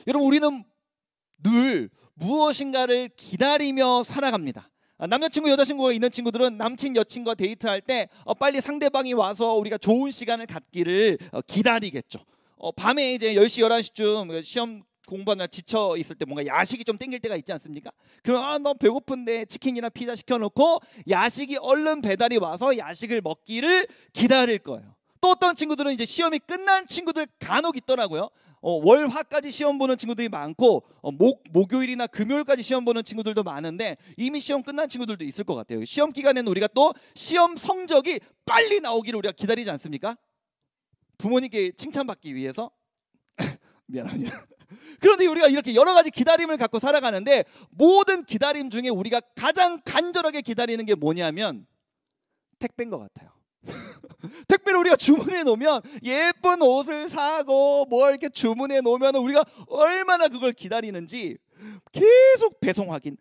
여러분, 우리는 늘 무엇인가를 기다리며 살아갑니다. 남자친구 여자친구가 있는 친구들은 남친 여친과 데이트할 때 빨리 상대방이 와서 우리가 좋은 시간을 갖기를 기다리겠죠. 밤에 이제 10시 11시쯤 시험 공부하느라 지쳐 있을 때 뭔가 야식이 좀 땡길 때가 있지 않습니까? 그럼 너 배고픈데 치킨이나 피자 시켜놓고 야식이 얼른 배달이 와서 야식을 먹기를 기다릴 거예요. 또 어떤 친구들은 이제 시험이 끝난 친구들 간혹 있더라고요. 월, 화까지 시험 보는 친구들이 많고 목요일이나 금요일까지 시험 보는 친구들도 많은데 이미 시험 끝난 친구들도 있을 것 같아요. 시험 기간에는 우리가 또 시험 성적이 빨리 나오기를 우리가 기다리지 않습니까? 부모님께 칭찬받기 위해서 미안합니다. 그런데 우리가 이렇게 여러 가지 기다림을 갖고 살아가는데 모든 기다림 중에 우리가 가장 간절하게 기다리는 게 뭐냐면 택배인 것 같아요. 택배를 우리가 주문해 놓으면 예쁜 옷을 사고 뭐 이렇게 주문해 놓으면 우리가 얼마나 그걸 기다리는지 계속 배송 확인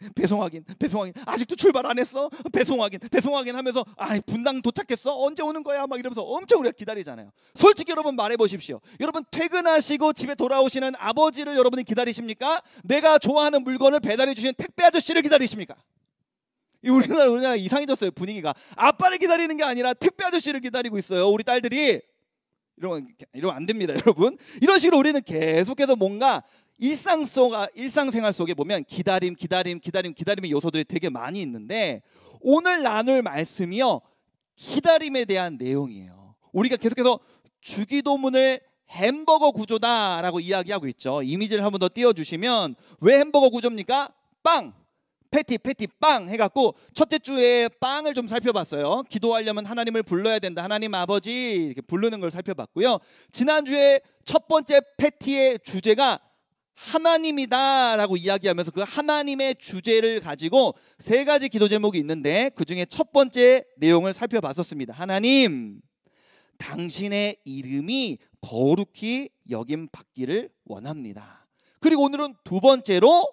아직도 출발 안 했어? 배송 확인 하면서 분당 도착했어? 언제 오는 거야? 막 이러면서 엄청 우리가 기다리잖아요. 솔직히 여러분 말해 보십시오. 여러분 퇴근하시고 집에 돌아오시는 아버지를 여러분이 기다리십니까? 내가 좋아하는 물건을 배달해 주시는 택배 아저씨를 기다리십니까? 우리나라 이상해졌어요. 분위기가. 아빠를 기다리는 게 아니라 택배 아저씨를 기다리고 있어요. 우리 딸들이. 이러면 안 됩니다, 여러분. 이런 식으로 우리는 계속해서 뭔가 일상생활 속에 보면 기다림의 요소들이 되게 많이 있는데 오늘 나눌 말씀이요, 기다림에 대한 내용이에요. 우리가 계속해서 주기도문을 햄버거 구조다라고 이야기하고 있죠. 이미지를 한번 더 띄워주시면 왜 햄버거 구조입니까? 빵! 패티 빵 해갖고 첫째 주에 빵을 좀 살펴봤어요. 기도하려면 하나님을 불러야 된다. 하나님 아버지 이렇게 부르는 걸 살펴봤고요. 지난주에 첫 번째 패티의 주제가 하나님이다 라고 이야기하면서 그 하나님의 주제를 가지고 세 가지 기도 제목이 있는데 그 중에 첫 번째 내용을 살펴봤었습니다. 하나님, 당신의 이름이 거룩히 여김 받기를 원합니다. 그리고 오늘은 두 번째로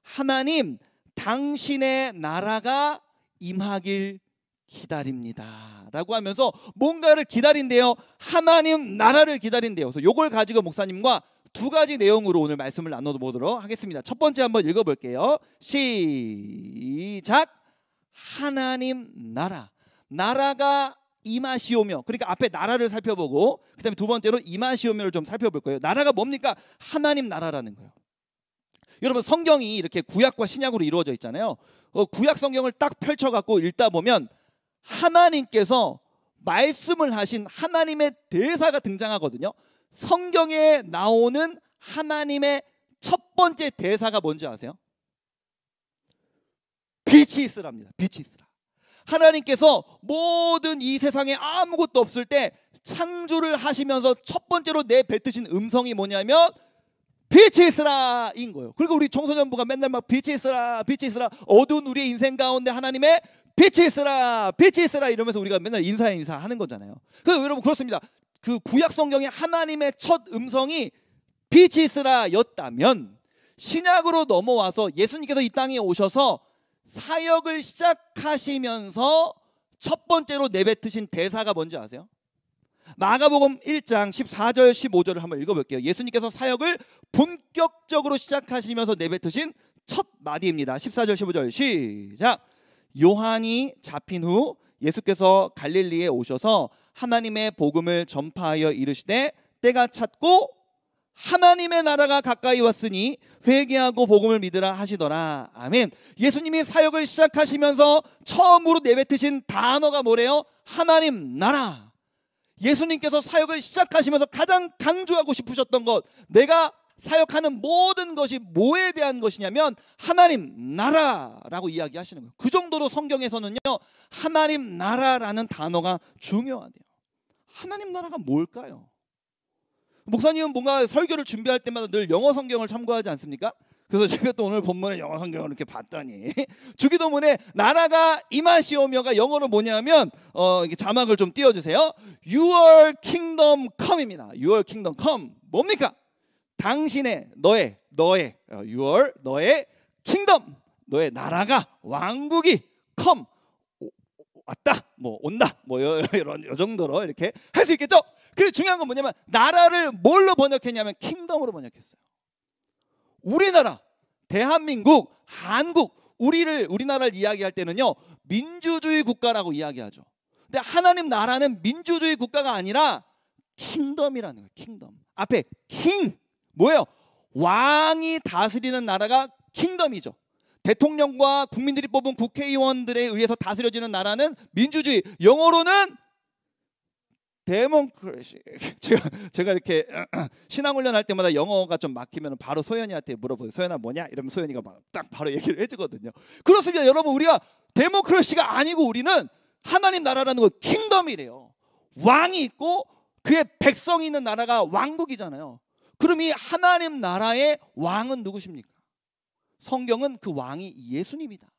하나님, 당신의 나라가 임하길 기다립니다 라고 하면서 뭔가를 기다린대요. 하나님 나라를 기다린대요. 그래서 이걸 가지고 목사님과 두 가지 내용으로 오늘 말씀을 나눠보도록 하겠습니다. 첫 번째 한번 읽어볼게요. 시작. 하나님 나라가 임하시오며, 그러니까 앞에 나라를 살펴보고 그 다음에 두 번째로 임하시오며를 좀 살펴볼 거예요. 나라가 뭡니까? 하나님 나라라는 거예요. 여러분, 성경이 이렇게 구약과 신약으로 이루어져 있잖아요. 구약 성경을 딱 펼쳐갖고 읽다 보면 하나님께서 말씀을 하신 하나님의 대사가 등장하거든요. 성경에 나오는 하나님의 첫 번째 대사가 뭔지 아세요? 빛이 있으랍니다. 빛이 있으라. 하나님께서 모든 이 세상에 아무것도 없을 때 창조를 하시면서 첫 번째로 내뱉으신 음성이 뭐냐면 빛이 있으라인 거예요. 그리고 우리 청소년부가 맨날 막 빛이 있으라 어두운 우리의 인생 가운데 하나님의 빛이 있으라 이러면서 우리가 맨날 인사하는 거잖아요. 그래서 여러분 그렇습니다. 그 구약 성경의 하나님의 첫 음성이 빛이 있으라 였다면 신약으로 넘어와서 예수님께서 이 땅에 오셔서 사역을 시작하시면서 첫 번째로 내뱉으신 대사가 뭔지 아세요? 마가복음 1장 14절 15절을 한번 읽어볼게요. 예수님께서 사역을 본격적으로 시작하시면서 내뱉으신 첫 마디입니다. 14절 15절 시작. 요한이 잡힌 후 예수께서 갈릴리에 오셔서 하나님의 복음을 전파하여 이르시되 때가 찼고 하나님의 나라가 가까이 왔으니 회개하고 복음을 믿으라 하시더라. 아멘. 예수님이 사역을 시작하시면서 처음으로 내뱉으신 단어가 뭐래요? 하나님 나라. 예수님께서 사역을 시작하시면서 가장 강조하고 싶으셨던 것, 내가 사역하는 모든 것이 뭐에 대한 것이냐면 하나님 나라라고 이야기하시는 거예요. 그 정도로 성경에서는요, 하나님 나라라는 단어가 중요하대요. 하나님 나라가 뭘까요? 목사님은 뭔가 설교를 준비할 때마다 늘 영어 성경을 참고하지 않습니까? 그래서 제가 또 오늘 본문에 영어 성경을 이렇게 봤더니 주기도문에 나라가 임하시오며가 영어로 뭐냐면 이게 자막을 좀 띄워주세요. Your kingdom come입니다. Your kingdom come 뭡니까? 당신의 너의 너의 kingdom, 너의 나라가 왕국이 come 왔다, 뭐 온다, 뭐 이런 요 정도로 이렇게 할 수 있겠죠? 그리고 중요한 건 뭐냐면 나라를 뭘로 번역했냐면 킹덤으로 번역했어요. 우리나라, 대한민국, 한국, 우리나라를 이야기할 때는요, 민주주의 국가라고 이야기하죠. 근데 하나님 나라는 민주주의 국가가 아니라 킹덤이라는 거예요. 킹덤. 앞에 킹 뭐예요? 왕이 다스리는 나라가 킹덤이죠. 대통령과 국민들이 뽑은 국회의원들에 의해서 다스려지는 나라는 민주주의. 영어로는 데모크래시. 제가 이렇게 신앙훈련 할 때마다 영어가 좀 막히면 바로 소연이한테 물어보세요. 소연아 뭐냐? 이러면 소연이가 막 딱 바로 얘기를 해주거든요. 그렇습니다. 여러분, 우리가 데모크래시가 아니고 우리는 하나님 나라라는 거 킹덤이래요. 왕이 있고 그의 백성이 있는 나라가 왕국이잖아요. 그럼 이 하나님 나라의 왕은 누구십니까? 성경은 그 왕이 예수님이다.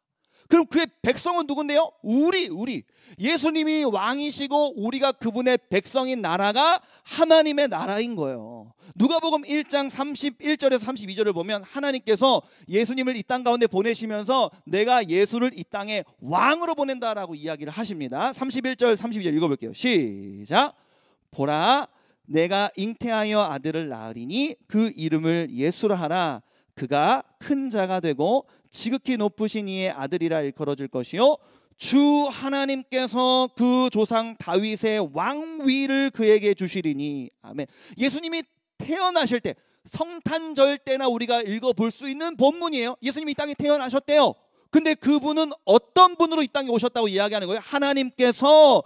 그럼 그의 백성은 누군데요? 우리 예수님이 왕이시고 우리가 그분의 백성인 나라가 하나님의 나라인 거예요. 누가복음 1장 31절에서 32절을 보면 하나님께서 예수님을 이 땅 가운데 보내시면서 내가 예수를 이 땅에 왕으로 보낸다라고 이야기를 하십니다. 31절 32절 읽어볼게요. 시작. 보라, 내가 잉태하여 아들을 낳으리니 그 이름을 예수라 하라. 그가 큰 자가 되고 지극히 높으신 이의 아들이라 일컬어질 것이요 주 하나님께서 그 조상 다윗의 왕위를 그에게 주시리니. 아멘. 예수님이 태어나실 때, 성탄절 때나 우리가 읽어볼 수 있는 본문이에요. 예수님이 이 땅에 태어나셨대요. 근데 그분은 어떤 분으로 이 땅에 오셨다고 이야기하는 거예요? 하나님께서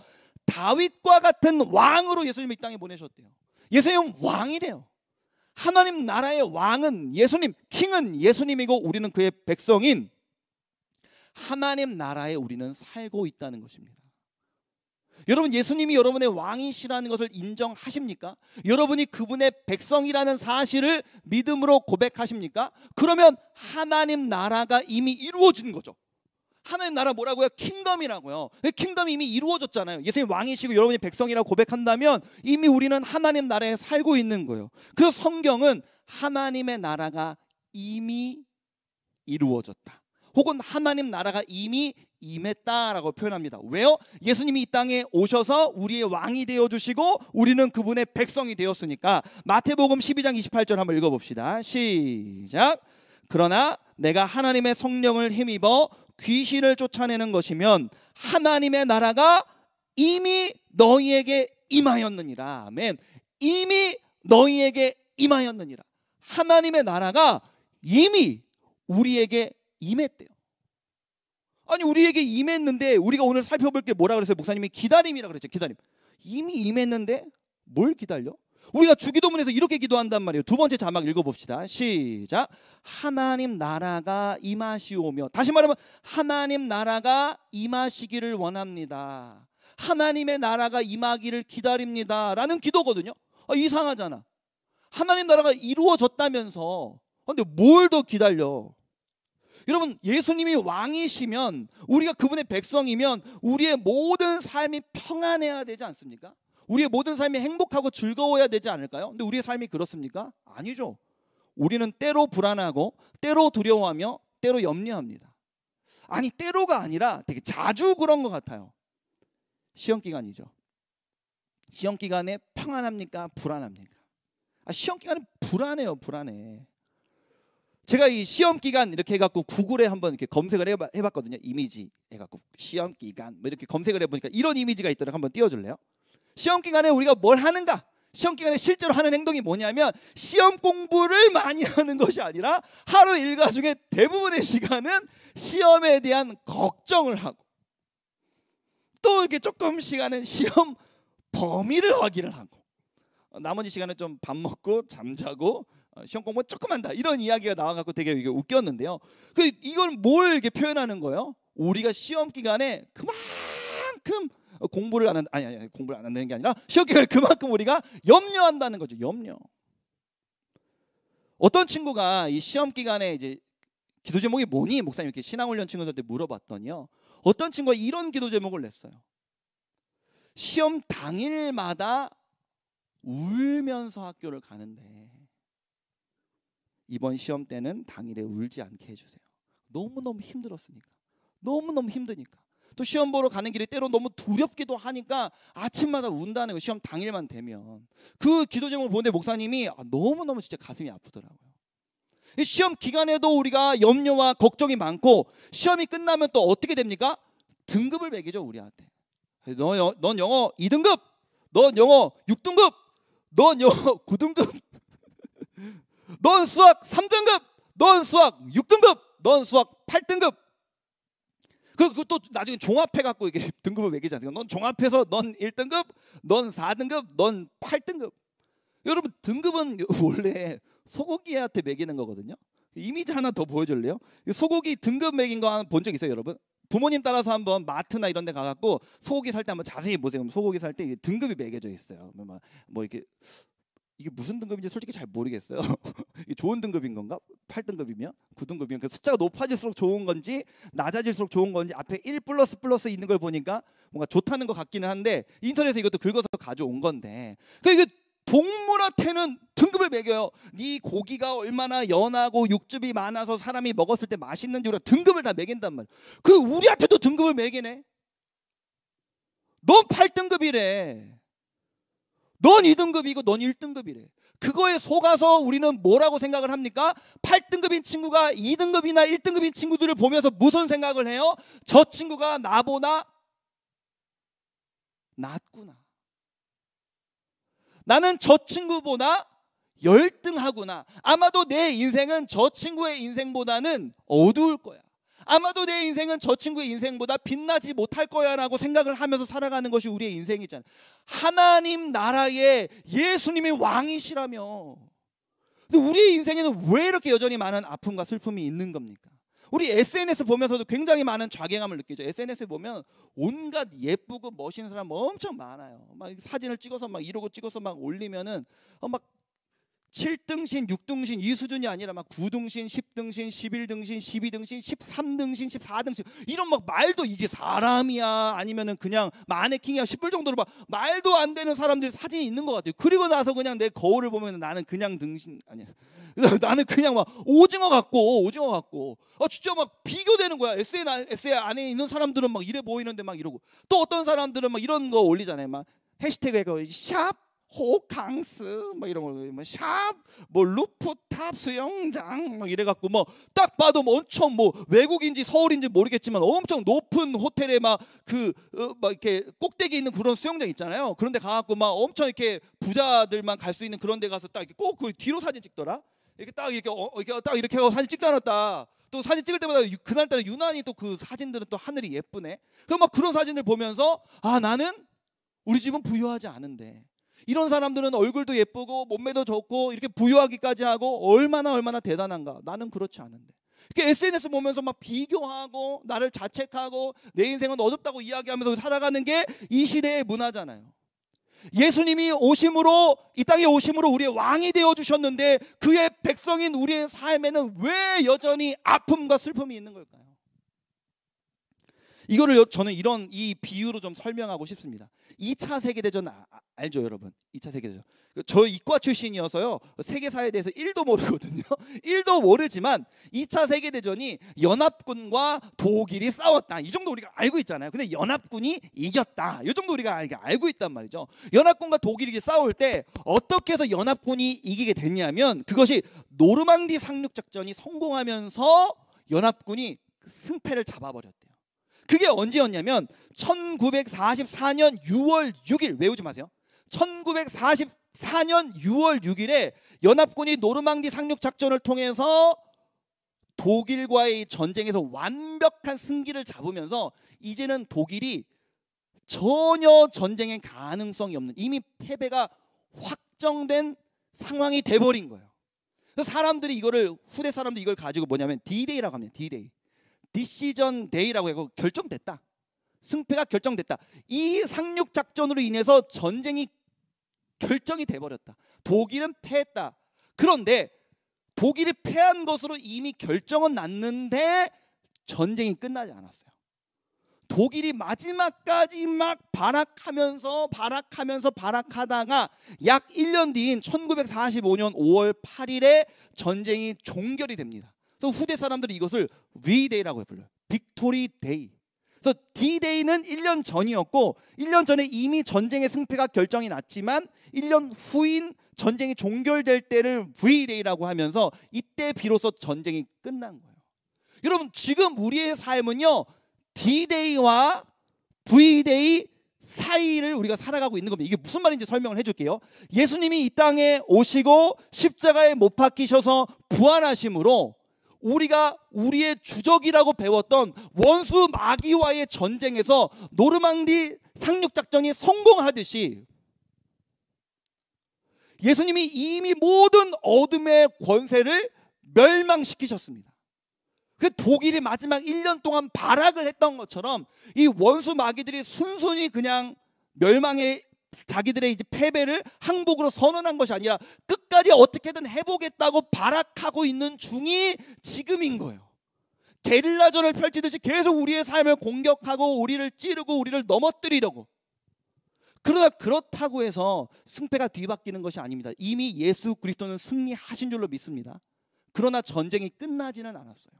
다윗과 같은 왕으로 예수님을 이 땅에 보내셨대요. 예수님은 왕이래요. 하나님 나라의 왕은 예수님, 킹은 예수님이고 우리는 그의 백성인 하나님 나라에 우리는 살고 있다는 것입니다. 여러분, 예수님이 여러분의 왕이시라는 것을 인정하십니까? 여러분이 그분의 백성이라는 사실을 믿음으로 고백하십니까? 그러면 하나님 나라가 이미 이루어진 거죠. 하나님 나라 뭐라고요? 킹덤이라고요. 킹덤이 이미 이루어졌잖아요. 예수님 왕이시고 여러분이 백성이라고 고백한다면 이미 우리는 하나님 나라에 살고 있는 거예요. 그래서 성경은 하나님의 나라가 이미 이루어졌다, 혹은 하나님 나라가 이미 임했다라고 표현합니다. 왜요? 예수님이 이 땅에 오셔서 우리의 왕이 되어주시고 우리는 그분의 백성이 되었으니까. 마태복음 12장 28절 한번 읽어봅시다. 시작. 그러나 내가 하나님의 성령을 힘입어 귀신을 쫓아내는 것이면 하나님의 나라가 이미 너희에게 임하였느니라. 아멘. 이미 너희에게 임하였느니라. 하나님의 나라가 이미 우리에게 임했대요. 아니, 우리에게 임했는데 우리가 오늘 살펴볼 게 뭐라 그랬어요? 목사님이 기다림이라 그랬죠. 기다림. 이미 임했는데 뭘 기다려? 우리가 주기도문에서 이렇게 기도한단 말이에요. 두 번째 자막 읽어봅시다. 시작. 하나님 나라가 임하시오며. 다시 말하면 하나님 나라가 임하시기를 원합니다. 하나님의 나라가 임하기를 기다립니다 라는 기도거든요. 이상하잖아. 하나님 나라가 이루어졌다면서 근데 뭘 더 기다려? 여러분, 예수님이 왕이시면, 우리가 그분의 백성이면 우리의 모든 삶이 평안해야 되지 않습니까? 우리의 모든 삶이 행복하고 즐거워야 되지 않을까요? 근데 우리의 삶이 그렇습니까? 아니죠. 우리는 때로 불안하고 때로 두려워하며 때로 염려합니다. 아니, 때로가 아니라 되게 자주 그런 것 같아요. 시험기간이죠. 시험기간에 평안합니까? 불안합니까? 시험기간에 불안해요. 불안해. 제가 이 시험기간 이렇게 해갖고 구글에 한번 이렇게 검색을 해봤거든요. 이미지 해갖고 시험기간 뭐 이렇게 검색을 해보니까 이런 이미지가 있더라고요. 한번 띄워줄래요? 시험기간에 우리가 뭘 하는가? 시험기간에 실제로 하는 행동이 뭐냐면 시험 공부를 많이 하는 것이 아니라 하루 일과 중에 대부분의 시간은 시험에 대한 걱정을 하고, 또 이렇게 조금 시간은 시험 범위를 확인을 하고, 나머지 시간은 좀 밥 먹고 잠자고 시험 공부 조금 한다, 이런 이야기가 나와갖고 되게 이게 웃겼는데요. 이걸 뭘 이렇게 표현하는 거예요? 우리가 시험 기간에 그만큼 공부를 안 한다, 아니 공부를 안 한다는 게 아니라 시험 기간에 그만큼 우리가 염려한다는 거죠. 염려. 어떤 친구가 이 시험 기간에 이제 기도 제목이 뭐니? 목사님 이렇게 신앙훈련 친구들한테 물어봤더니요, 어떤 친구가 이런 기도 제목을 냈어요. 시험 당일마다 울면서 학교를 가는데 이번 시험 때는 당일에 울지 않게 해주세요. 너무너무 힘들었으니까, 너무너무 힘드니까. 또 시험 보러 가는 길이 때로 너무 두렵기도 하니까 아침마다 운다는 거예요. 시험 당일만 되면. 그 기도 제목을 보는데 목사님이 너무너무 진짜 가슴이 아프더라고요. 시험 기간에도 우리가 염려와 걱정이 많고 시험이 끝나면 또 어떻게 됩니까? 등급을 매기죠 우리한테. 넌 영어 2등급, 넌 영어 6등급, 넌 영어 9등급, 넌 수학 3등급, 넌 수학 6등급, 넌 수학 8등급. 그리고 또 나중에 종합해갖고 이게 등급을 매기지 않습니까? 넌 종합해서 넌 1등급, 넌 4등급, 넌 8등급. 여러분 등급은 원래 소고기한테 매기는 거거든요. 이미지 하나 더 보여줄래요? 소고기 등급 매긴 거 본 적 있어요 여러분? 부모님 따라서 한번 마트나 이런 데 가갖고 소고기 살 때 한번 자세히 보세요. 소고기 살 때 등급이 매겨져 있어요. 뭐 이게 무슨 등급인지 솔직히 잘 모르겠어요. 이게 좋은 등급인 건가? 8등급이면? 9등급이면 그 숫자가 높아질수록 좋은 건지 낮아질수록 좋은 건지 앞에 1++ 있는 걸 보니까 뭔가 좋다는 것 같기는 한데 인터넷에 이것도 긁어서 가져온 건데 그러니까 이게 동물한테는 등급을 매겨요. 네 고기가 얼마나 연하고 육즙이 많아서 사람이 먹었을 때 맛있는지 우리가 등급을 다 매긴단 말이야. 그 우리한테도 등급을 매기네. 넌 8등급이래. 넌 2등급이고 넌 1등급이래. 그거에 속아서 우리는 뭐라고 생각을 합니까? 8등급인 친구가 2등급이나 1등급인 친구들을 보면서 무슨 생각을 해요? 저 친구가 나보다 낫구나. 나는 저 친구보다 열등하구나. 아마도 내 인생은 저 친구의 인생보다는 어두울 거야. 아마도 내 인생은 저 친구의 인생보다 빛나지 못할 거야 라고 생각을 하면서 살아가는 것이 우리의 인생이잖아요. 하나님 나라의 예수님이 왕이시라며. 근데 우리의 인생에는 왜 이렇게 여전히 많은 아픔과 슬픔이 있는 겁니까? 우리 SNS 보면서도 굉장히 많은 자괴감을 느끼죠. SNS 보면 온갖 예쁘고 멋있는 사람 엄청 많아요. 막 사진을 찍어서 막 이러고 찍어서 막 올리면은 막 7등신, 6등신 이 수준이 아니라 막 9등신, 10등신, 11등신, 12등신, 13등신, 14등신 이런 막 말도 이게 사람이야 아니면은 그냥 마네킹이야 싶을 정도로 막 말도 안 되는 사람들이 사진이 있는 것 같아요. 그리고 나서 그냥 내 거울을 보면 나는 그냥 등신 아니야. 나는 그냥 막 오징어 같고 진짜 막 비교되는 거야. SNS 안에 있는 사람들은 막 이래 보이는데 막 이러고 또 어떤 사람들은 막 이런 거 올리잖아요. 막 해시태그에 샵 호캉스 막 이런 거, 샵 뭐 루프탑 수영장 막 이래갖고 뭐 딱 봐도 뭐 엄청 뭐 외국인지 서울인지 모르겠지만 엄청 높은 호텔에 막 막 이렇게 꼭대기 있는 그런 수영장 있잖아요. 그런데 가갖고 막 엄청 이렇게 부자들만 갈 수 있는 그런데 가서 딱 이렇게 꼭 그 뒤로 사진 찍더라. 이렇게 딱 이렇게 딱 이렇게 하고 사진 찍다놨다. 또 사진 찍을 때마다 그날따라 유난히 또 그 사진들은 또 하늘이 예쁘네. 그럼 막 그런 사진을 보면서 아 나는 우리 집은 부유하지 않은데. 이런 사람들은 얼굴도 예쁘고 몸매도 좋고 이렇게 부유하기까지 하고 얼마나 대단한가. 나는 그렇지 않은데. 이렇게 SNS 보면서 막 비교하고 나를 자책하고 내 인생은 어둡다고 이야기하면서 살아가는 게 이 시대의 문화잖아요. 예수님이 오심으로 이 땅에 오심으로 우리의 왕이 되어 주셨는데 그의 백성인 우리의 삶에는 왜 여전히 아픔과 슬픔이 있는 걸까요? 이거를 저는 이 비유로 좀 설명하고 싶습니다. 2차 세계대전 알죠 여러분? 2차 세계대전. 저 이과 출신이어서요 세계사에 대해서 1도 모르거든요. 1도 모르지만 2차 세계대전이 연합군과 독일이 싸웠다 이 정도 우리가 알고 있잖아요. 근데 연합군이 이겼다 이 정도 우리가 알고 있단 말이죠. 연합군과 독일이 싸울 때 어떻게 해서 연합군이 이기게 됐냐면 그것이 노르망디 상륙작전이 성공하면서 연합군이 승패를 잡아버렸대요. 그게 언제였냐면 1944년 6월 6일 외우지 마세요. 1944년 6월 6일에 연합군이 노르망디 상륙작전을 통해서 독일과의 전쟁에서 완벽한 승기를 잡으면서 이제는 독일이 전혀 전쟁의 가능성이 없는 이미 패배가 확정된 상황이 돼버린 거예요. 그래서 사람들이 후대 사람들이 이걸 가지고 뭐냐면 D-Day라고 합니다. D-Day. 디시전 데이라고 해서 결정됐다. 승패가 결정됐다. 이 상륙작전으로 인해서 전쟁이 결정이 돼버렸다. 독일은 패했다. 그런데 독일이 패한 것으로 이미 결정은 났는데 전쟁이 끝나지 않았어요. 독일이 마지막까지 막 발악하다가 약 1년 뒤인 1945년 5월 8일에 전쟁이 종결이 됩니다. 그래서 후대 사람들이 이것을 V-Day라고 불러요. 빅토리 데이. 그래서 D-Day는 1년 전이었고 1년 전에 이미 전쟁의 승패가 결정이 났지만 1년 후인 전쟁이 종결될 때를 V-Day라고 하면서 이때 비로소 전쟁이 끝난 거예요. 여러분, 지금 우리의 삶은요, D-Day와 V-Day 사이를 우리가 살아가고 있는 겁니다. 이게 무슨 말인지 설명을 해줄게요. 예수님이 이 땅에 오시고 십자가에 못 박히셔서 부활하심으로 우리가 우리의 주적이라고 배웠던 원수 마귀와의 전쟁에서 노르망디 상륙작전이 성공하듯이 예수님이 이미 모든 어둠의 권세를 멸망시키셨습니다. 그 독일이 마지막 1년 동안 발악을 했던 것처럼 이 원수 마귀들이 순순히 그냥 멸망의 자기들의 이제 패배를 항복으로 선언한 것이 아니라 끝까지 어떻게든 해보겠다고 발악하고 있는 중이 지금인 거예요. 게릴라전을 펼치듯이 계속 우리의 삶을 공격하고 우리를 찌르고 우리를 넘어뜨리려고. 그러나 그렇다고 해서 승패가 뒤바뀌는 것이 아닙니다. 이미 예수 그리스도는 승리하신 줄로 믿습니다. 그러나 전쟁이 끝나지는 않았어요.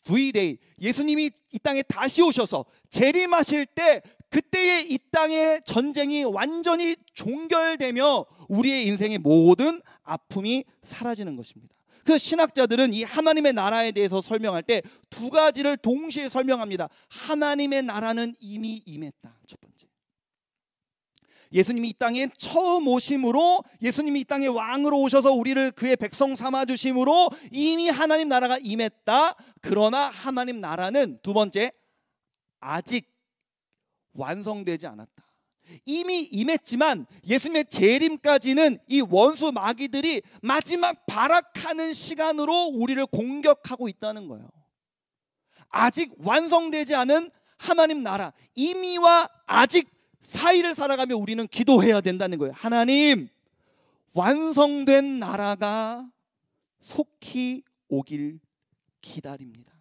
V-Day, 예수님이 이 땅에 다시 오셔서 재림하실 때 그때의 이 땅의 전쟁이 완전히 종결되며 우리의 인생의 모든 아픔이 사라지는 것입니다. 그래서 신학자들은 이 하나님의 나라에 대해서 설명할 때 두 가지를 동시에 설명합니다. 하나님의 나라는 이미 임했다. 첫 번째, 예수님이 이 땅에 처음 오심으로, 예수님이 이 땅에 왕으로 오셔서 우리를 그의 백성 삼아 주심으로 이미 하나님 나라가 임했다. 그러나 하나님 나라는 두 번째, 아직 완성되지 않았다. 이미 임했지만 예수님의 재림까지는 이 원수 마귀들이 마지막 발악하는 시간으로 우리를 공격하고 있다는 거예요. 아직 완성되지 않은 하나님 나라, 이미와 아직 사이를 살아가며 우리는 기도해야 된다는 거예요. 하나님, 완성된 나라가 속히 오길 기다립니다.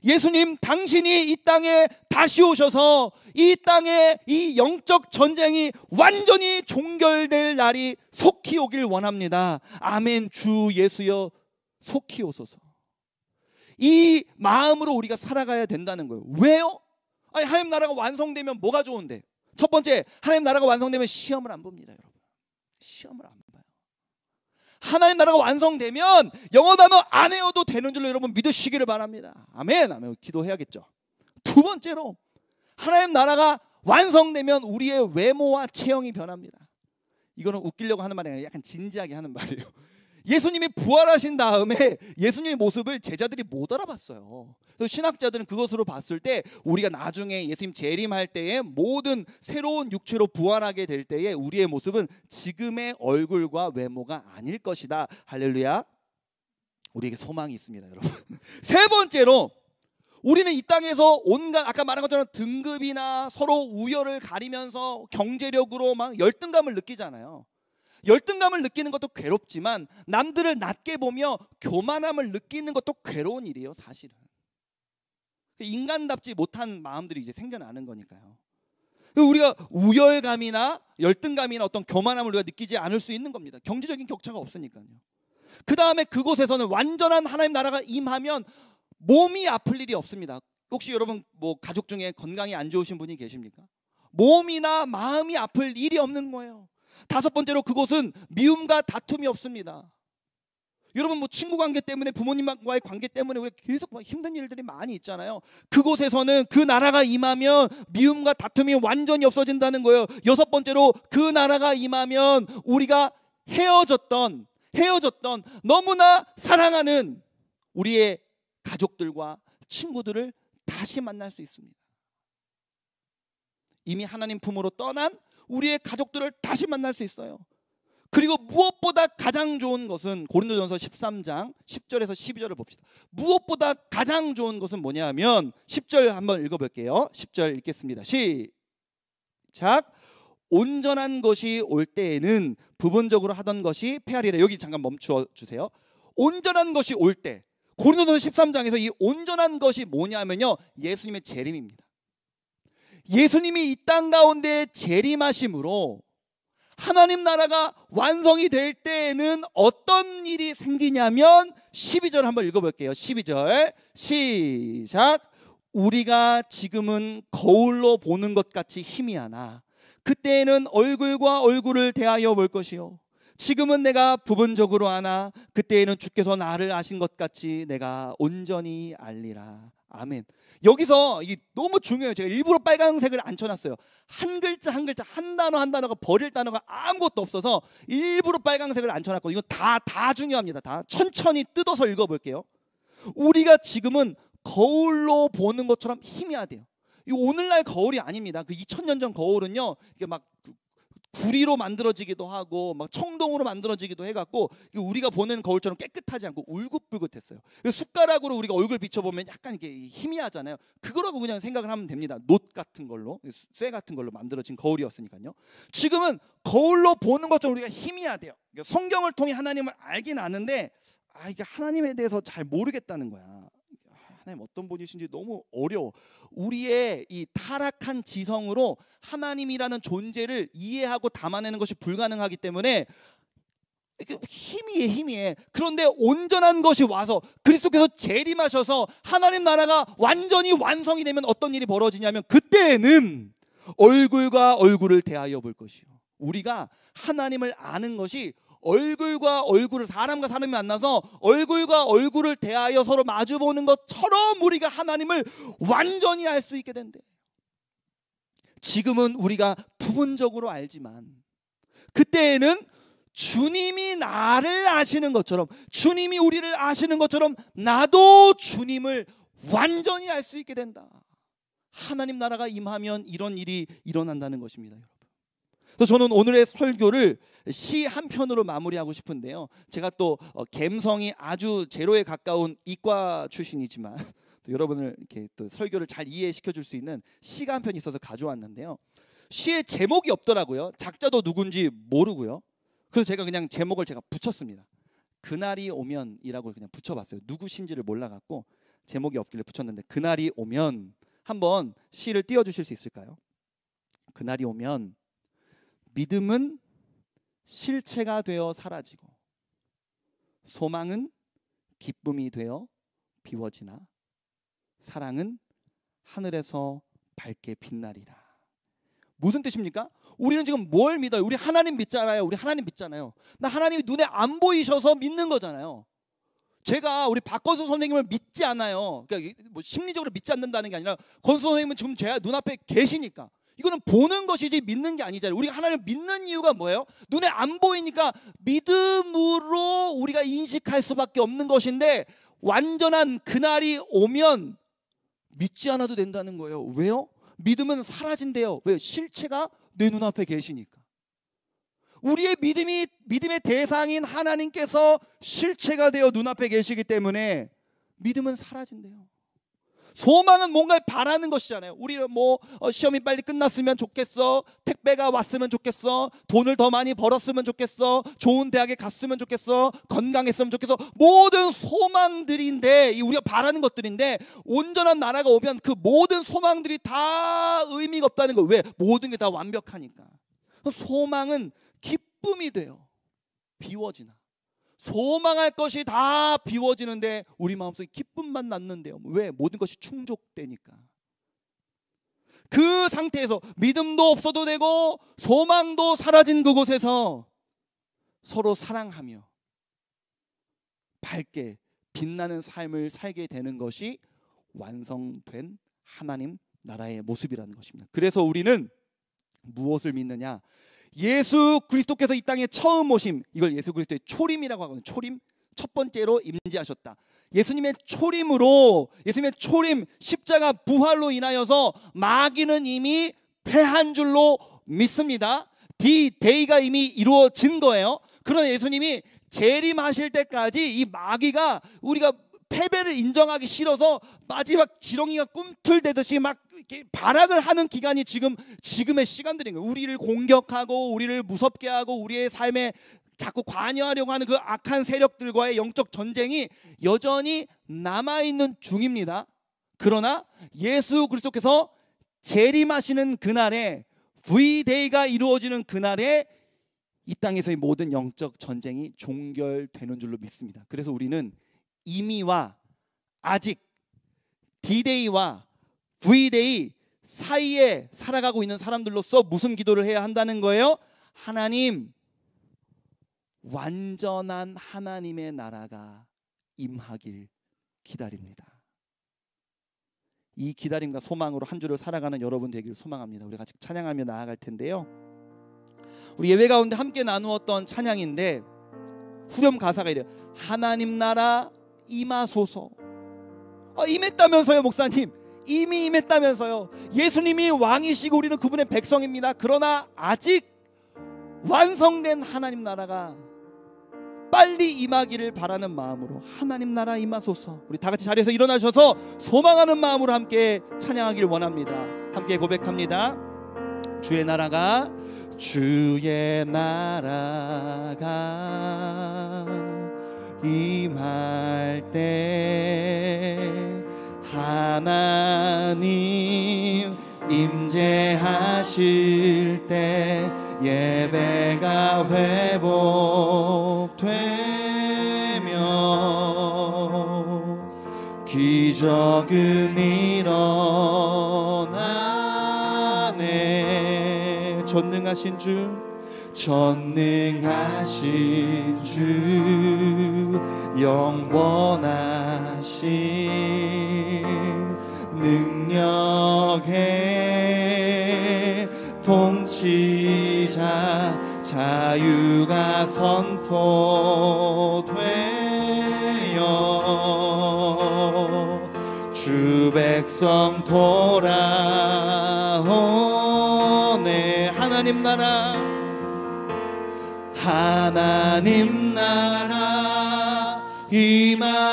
예수님, 당신이 이 땅에 다시 오셔서 이 땅의 이 영적 전쟁이 완전히 종결될 날이 속히 오길 원합니다. 아멘. 주 예수여, 속히 오소서. 이 마음으로 우리가 살아가야 된다는 거예요. 왜요? 아니, 하나님 나라가 완성되면 뭐가 좋은데? 첫 번째, 하나님 나라가 완성되면 시험을 안 봅니다, 여러분. 시험을 안 봐요. 하나님 나라가 완성되면 영어 단어 안 외워도 되는 줄로 여러분 믿으시기를 바랍니다. 아멘. 아멘. 기도해야겠죠. 두 번째로, 하나님 나라가 완성되면 우리의 외모와 체형이 변합니다. 이거는 웃기려고 하는 말이 아니라 약간 진지하게 하는 말이에요. 예수님이 부활하신 다음에 예수님의 모습을 제자들이 못 알아봤어요. 그래서 신학자들은 그것으로 봤을 때 우리가 나중에 예수님 재림할 때에 모든 새로운 육체로 부활하게 될 때에 우리의 모습은 지금의 얼굴과 외모가 아닐 것이다. 할렐루야. 우리에게 소망이 있습니다, 여러분. 세 번째로, 우리는 이 땅에서 온갖 아까 말한 것처럼 등급이나 서로 우열을 가리면서 경제력으로 막 열등감을 느끼잖아요. 열등감을 느끼는 것도 괴롭지만 남들을 낮게 보며 교만함을 느끼는 것도 괴로운 일이에요, 사실은. 인간답지 못한 마음들이 이제 생겨나는 거니까요. 우리가 우열감이나 열등감이나 어떤 교만함을 우리가 느끼지 않을 수 있는 겁니다. 경제적인 격차가 없으니까요. 그 다음에 그곳에서는 완전한 하나님 나라가 임하면 몸이 아플 일이 없습니다. 혹시 여러분 뭐 가족 중에 건강이 안 좋으신 분이 계십니까? 몸이나 마음이 아플 일이 없는 거예요. 다섯 번째로, 그곳은 미움과 다툼이 없습니다. 여러분 뭐 친구 관계 때문에, 부모님과의 관계 때문에 우리가 계속 힘든 일들이 많이 있잖아요. 그곳에서는 그 나라가 임하면 미움과 다툼이 완전히 없어진다는 거예요. 여섯 번째로, 그 나라가 임하면 우리가 헤어졌던 너무나 사랑하는 우리의 가족들과 친구들을 다시 만날 수 있습니다. 이미 하나님 품으로 떠난 우리의 가족들을 다시 만날 수 있어요. 그리고 무엇보다 가장 좋은 것은, 고린도전서 13장 10절에서 12절을 봅시다. 무엇보다 가장 좋은 것은 뭐냐 하면 10절 한번 읽어볼게요. 10절 읽겠습니다. 시작. 온전한 것이 올 때에는 부분적으로 하던 것이 패하리라. 여기 잠깐 멈추어 주세요. 온전한 것이 올 때, 고린도전서 13장에서 이 온전한 것이 뭐냐면요, 예수님의 재림입니다. 예수님이 이 땅 가운데 재림하심으로 하나님 나라가 완성이 될 때에는 어떤 일이 생기냐면 12절 한번 읽어볼게요. 12절 시작. 우리가 지금은 거울로 보는 것 같이 희미하나 그때에는 얼굴과 얼굴을 대하여 볼 것이요 지금은 내가 부분적으로 아나 그때에는 주께서 나를 아신 것 같이 내가 온전히 알리라. 아멘. 여기서 이 너무 중요해요. 제가 일부러 빨간색을 안 쳐놨어요. 한 글자 한 글자, 한 단어 한 단어가 버릴 단어가 아무것도 없어서 일부러 빨간색을 안 쳐놨거든요. 이건 다 중요합니다. 다 천천히 뜯어서 읽어볼게요. 우리가 지금은 거울로 보는 것처럼 희미하대요. 이 오늘날 거울이 아닙니다. 그 2000년 전 거울은요, 이게 막 구리로 만들어지기도 하고 막 청동으로 만들어지기도 해갖고 우리가 보는 거울처럼 깨끗하지 않고 울긋불긋했어요. 숟가락으로 우리가 얼굴 비춰보면 약간 이게 희미하잖아요. 그거라고 그냥 생각을 하면 됩니다. 놋 같은 걸로, 쇠 같은 걸로 만들어진 거울이었으니까요. 지금은 거울로 보는 것처럼 우리가 희미하대요. 성경을 통해 하나님을 알긴 아는데 이게 하나님에 대해서 잘 모르겠다는 거야. 하나님 어떤 분이신지 너무 어려워. 우리의 이 타락한 지성으로 하나님이라는 존재를 이해하고 담아내는 것이 불가능하기 때문에 희미해. 그런데 온전한 것이 와서 그리스도께서 재림하셔서 하나님 나라가 완전히 완성이 되면 어떤 일이 벌어지냐면 그때에는 얼굴과 얼굴을 대하여 볼 것이요. 우리가 하나님을 아는 것이 얼굴과 얼굴을 사람과 사람이 만나서 얼굴과 얼굴을 대하여 서로 마주보는 것처럼 우리가 하나님을 완전히 알 수 있게 된대. 지금은 우리가 부분적으로 알지만 그때에는 주님이 나를 아시는 것처럼 주님이 우리를 아시는 것처럼 나도 주님을 완전히 알 수 있게 된다. 하나님 나라가 임하면 이런 일이 일어난다는 것입니다, 여러분. 그래서 저는 오늘의 설교를 시 한 편으로 마무리하고 싶은데요. 제가 또 감성이 아주 제로에 가까운 이과 출신이지만 또 여러분을 이렇게 또 설교를 잘 이해시켜 줄 수 있는 시가 한 편 있어서 가져왔는데요. 시의 제목이 없더라고요. 작자도 누군지 모르고요. 그래서 제가 그냥 제목을 제가 붙였습니다. 그날이 오면이라고 그냥 붙여봤어요. 누구신지를 몰라갖고 제목이 없길래 붙였는데 그날이 오면 한번 시를 띄워주실 수 있을까요? 그날이 오면 믿음은 실체가 되어 사라지고 소망은 기쁨이 되어 비워지나 사랑은 하늘에서 밝게 빛나리라. 무슨 뜻입니까? 우리는 지금 뭘 믿어요? 우리 하나님 믿잖아요. 나 하나님이 눈에 안 보이셔서 믿는 거잖아요. 제가 우리 박건수 선생님을 믿지 않아요. 그러니까 뭐 심리적으로 믿지 않는다는 게 아니라 건수 선생님은 지금 제 눈앞에 계시니까. 이거는 보는 것이지 믿는 게 아니잖아요. 우리가 하나님을 믿는 이유가 뭐예요? 눈에 안 보이니까 믿음으로 우리가 인식할 수밖에 없는 것인데 완전한 그날이 오면 믿지 않아도 된다는 거예요. 왜요? 믿음은 사라진대요. 왜요? 실체가 내 눈앞에 계시니까. 우리의 믿음의 대상인 하나님께서 실체가 되어 눈앞에 계시기 때문에 믿음은 사라진대요. 소망은 뭔가를 바라는 것이잖아요. 우리는 뭐 시험이 빨리 끝났으면 좋겠어, 택배가 왔으면 좋겠어, 돈을 더 많이 벌었으면 좋겠어, 좋은 대학에 갔으면 좋겠어, 건강했으면 좋겠어. 모든 소망들인데 우리가 바라는 것들인데 온전한 나라가 오면 그 모든 소망들이 다 의미가 없다는 거예요. 왜? 모든 게 다 완벽하니까. 소망은 기쁨이 돼요. 비워지나. 소망할 것이 다 비워지는데 우리 마음속에 기쁨만 남는데요. 왜? 모든 것이 충족되니까. 그 상태에서 믿음도 없어도 되고 소망도 사라진 그곳에서 서로 사랑하며 밝게 빛나는 삶을 살게 되는 것이 완성된 하나님 나라의 모습이라는 것입니다. 그래서 우리는 무엇을 믿느냐? 예수 그리스도께서 이 땅에 처음 오심, 이걸 예수 그리스도의 초림이라고 하거든요. 초림, 첫 번째로 임재하셨다. 예수님의 초림으로, 예수님의 초림, 십자가 부활로 인하여서 마귀는 이미 패한 줄로 믿습니다. D-Day가 이미 이루어진 거예요. 그러나 예수님이 재림하실 때까지 이 마귀가 우리가 패배를 인정하기 싫어서 마지막 지렁이가 꿈틀대듯이 막 이렇게 발악을 하는 기간이 지금의 시간들인 거예요. 우리를 공격하고 우리를 무섭게 하고 우리의 삶에 자꾸 관여하려고 하는 그 악한 세력들과의 영적 전쟁이 여전히 남아있는 중입니다. 그러나 예수 그리스도께서 재림하시는 그날에 V-Day가 이루어지는 그날에 이 땅에서의 모든 영적 전쟁이 종결되는 줄로 믿습니다. 그래서 우리는 이미와 아직, D-Day와 V-Day 사이에 살아가고 있는 사람들로서 무슨 기도를 해야 한다는 거예요? 하나님, 완전한 하나님의 나라가 임하길 기다립니다. 이 기다림과 소망으로 한 주를 살아가는 여러분 되기를 소망합니다. 우리 같이 찬양하며 나아갈 텐데요, 우리 예배 가운데 함께 나누었던 찬양인데 후렴 가사가 이래요. 하나님 나라 임하소서. 임했다면서요 목사님. 이미 임했다면서요. 예수님이 왕이시고 우리는 그분의 백성입니다. 그러나 아직 완성된 하나님 나라가 빨리 임하기를 바라는 마음으로 하나님 나라 임하소서. 우리 다 같이 자리에서 일어나셔서 소망하는 마음으로 함께 찬양하길 원합니다. 함께 고백합니다. 주의 나라가 임할 때 하나님 임재하실 때 예배가 회복되며 기적은 일어나네. 전능하신 주 영원하신 능력의 통치자 자유가 선포되어 주 백성 돌아오네. 하나님 나라 임하소서.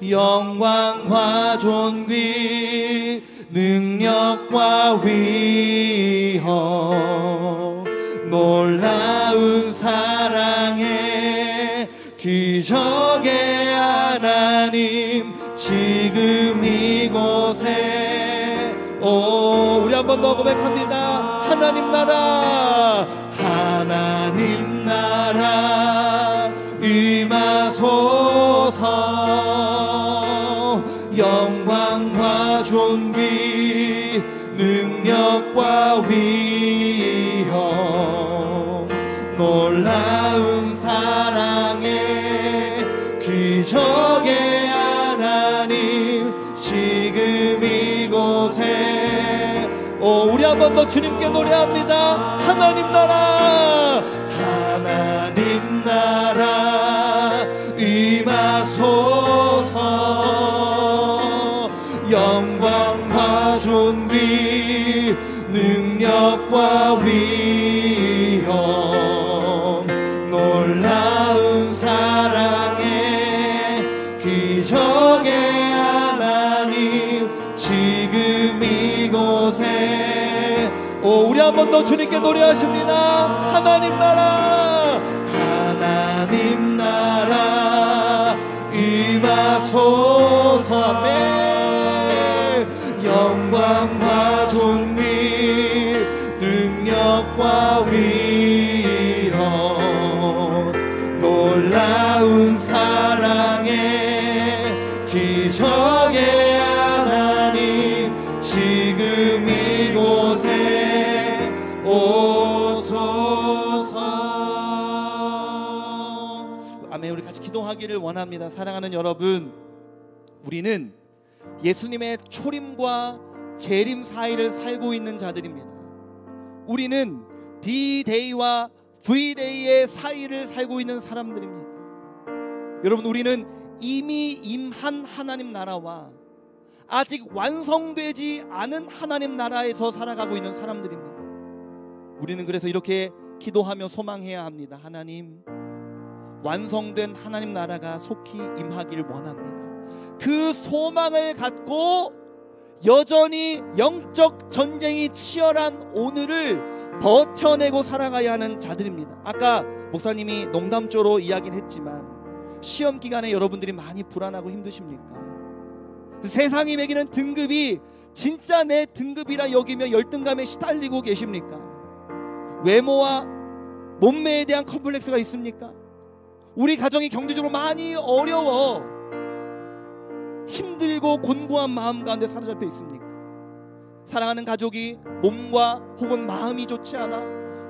영광과 존귀 능력과 위엄 놀라운 사랑의 기적의 하나님 지금 이곳에 우리 한 번 더 고백합니다. 하나님 나라 임하소서. 영광과 존귀 능력과 위엄 놀라운 사랑의 기적의 하나님 지금 이곳에 우리 한 번 더 주님께 노래합니다. 하나님 나라 임하소서. 영광과 존귀 능력과 위엄 놀라운 사랑의 기적의 하나님 지금 이곳에 우리 한 번 더 주님께 노래하십니다. 하나님 나라 임하소서. 영광과 존귀 능력과 위엄 놀라운 사랑의 기적의 하나님 지금 이곳에 오소서. 아멘. 우리 같이 기도하기를 원합니다. 사랑하는 여러분, 우리는 예수님의 초림과 재림 사이를 살고 있는 자들입니다. 우리는 D-Day와 V-Day의 사이를 살고 있는 사람들입니다. 여러분, 우리는 이미 임한 하나님 나라와 아직 완성되지 않은 하나님 나라에서 살아가고 있는 사람들입니다. 우리는 그래서 이렇게 기도하며 소망해야 합니다. 하나님, 완성된 하나님 나라가 속히 임하길 원합니다. 그 소망을 갖고 여전히 영적 전쟁이 치열한 오늘을 버텨내고 살아가야 하는 자들입니다. 아까 목사님이 농담조로 이야기를 했지만 시험 기간에 여러분들이 많이 불안하고 힘드십니까? 세상이 매기는 등급이 진짜 내 등급이라 여기며 열등감에 시달리고 계십니까? 외모와 몸매에 대한 컴플렉스가 있습니까? 우리 가정이 경제적으로 많이 어려워. 힘들고 곤고한 마음 가운데 사로잡혀 있습니까? 사랑하는 가족이 몸과 혹은 마음이 좋지 않아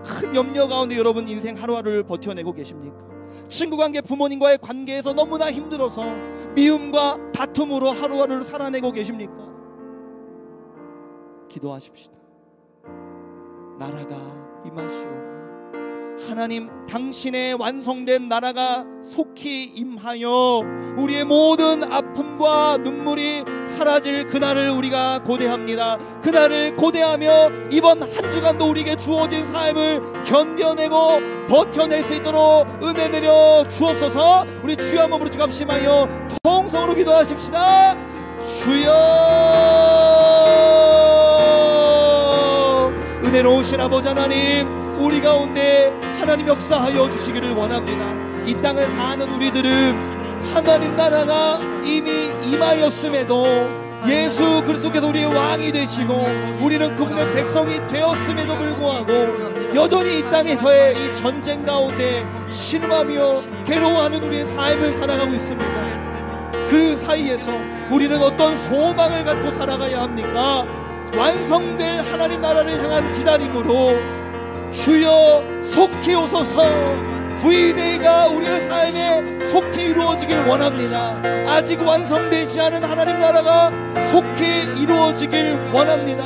큰 염려 가운데 여러분 인생 하루하루를 버텨내고 계십니까? 친구 관계, 부모님과의 관계에서 너무나 힘들어서 미움과 다툼으로 하루하루를 살아내고 계십니까? 기도하십시다. 나라가 임하시오. 하나님, 당신의 완성된 나라가 속히 임하여 우리의 모든 아픔과 눈물이 사라질 그날을 우리가 고대합니다. 그날을 고대하며 이번 한 주간도 우리에게 주어진 삶을 견뎌내고 버텨낼 수 있도록 은혜 내려 주옵소서. 우리 주여 한번 부르짖고 합심하여 통성으로 기도하십시다. 주여, 은혜로우신 아버지 하나님, 우리 가운데 하나님 역사하여 주시기를 원합니다. 이 땅을 사는 우리들은 하나님 나라가 이미 임하였음에도 예수 그리스도께서 우리의 왕이 되시고 우리는 그분의 백성이 되었음에도 불구하고 여전히 이 땅에서의 이 전쟁 가운데 신음하며 괴로워하는 우리의 삶을 살아가고 있습니다. 그 사이에서 우리는 어떤 소망을 갖고 살아가야 합니까? 완성될 하나님 나라를 향한 기다림으로 주여 속히 오소서. V-Day가 우리의 삶에 속히 이루어지길 원합니다. 아직 완성되지 않은 하나님 나라가 속히 이루어지길 원합니다.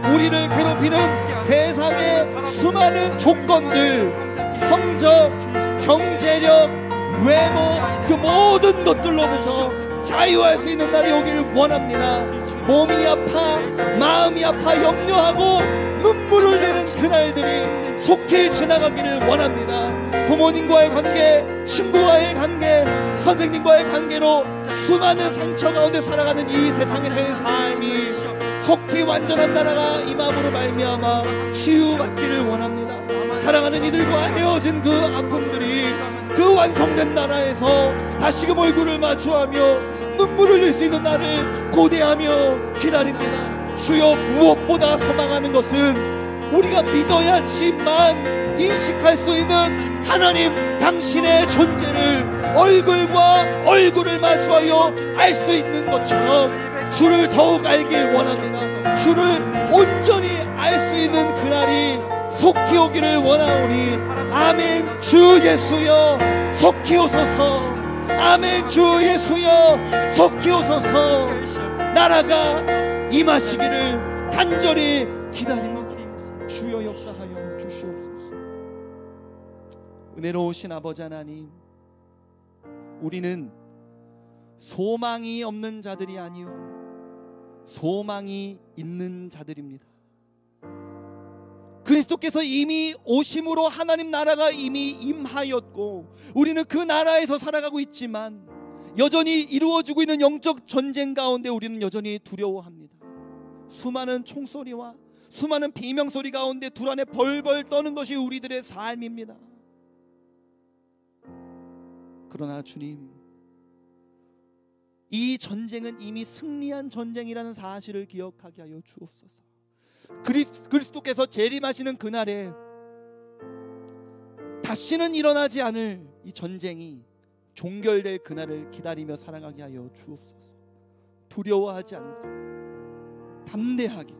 우리를 괴롭히는 세상의 수많은 조건들, 성적, 경제력, 외모, 그 모든 것들로부터 자유할 수 있는 날이 오기를 원합니다. 몸이 아파, 마음이 아파 염려하고 눈물을 흘리는 그날들이 속히 지나가기를 원합니다. 부모님과의 관계, 친구와의 관계, 선생님과의 관계로 수많은 상처 가운데 살아가는 이 세상에서의 삶이 속히 완전한 나라가 임함으로 말미암아 치유받기를 원합니다. 사랑하는 이들과 헤어진 그 아픔들이 그 완성된 나라에서 다시금 얼굴을 마주하며 눈물을 흘릴 수 있는 날을 고대하며 기다립니다. 주여, 무엇보다 소망하는 것은 우리가 믿어야지만 인식할 수 있는 하나님 당신의 존재를 얼굴과 얼굴을 마주하여 알 수 있는 것처럼 주를 더욱 알길 원합니다. 주를 온전히 알 수 있는 그날이 속히 오기를 원하오니 아멘. 주 예수여 속히 오소서. 아멘. 주 예수여 속히 오소서. 나라가 임하시기를 간절히 기다립니다. 주여 역사하여 주시옵소서. 은혜로우신 아버지 하나님, 우리는 소망이 없는 자들이 아니요 소망이 있는 자들입니다. 그리스도께서 이미 오심으로 하나님 나라가 이미 임하였고 우리는 그 나라에서 살아가고 있지만 여전히 이루어지고 있는 영적 전쟁 가운데 우리는 여전히 두려워합니다. 수많은 총소리와 수많은 비명소리 가운데 둘 안에 벌벌 떠는 것이 우리들의 삶입니다. 그러나 주님, 이 전쟁은 이미 승리한 전쟁이라는 사실을 기억하게 하여 주옵소서. 그리스도께서 재림하시는 그날에 다시는 일어나지 않을 이 전쟁이 종결될 그날을 기다리며 살아가게 하여 주옵소서. 두려워하지 않고 담대하게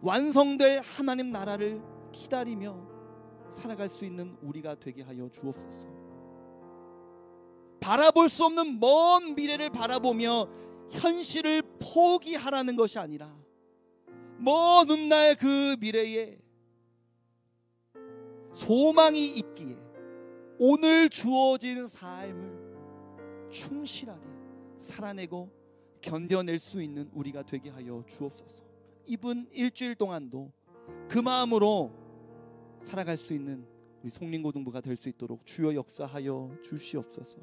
완성될 하나님 나라를 기다리며 살아갈 수 있는 우리가 되게 하여 주옵소서. 바라볼 수 없는 먼 미래를 바라보며 현실을 포기하라는 것이 아니라 먼 훗날 그 미래에 소망이 있기에 오늘 주어진 삶을 충실하게 살아내고 견뎌낼 수 있는 우리가 되게 하여 주옵소서. 이번 일주일 동안도 그 마음으로 살아갈 수 있는 우리 송림고등부가 될 수 있도록 주여 역사하여 주시옵소서.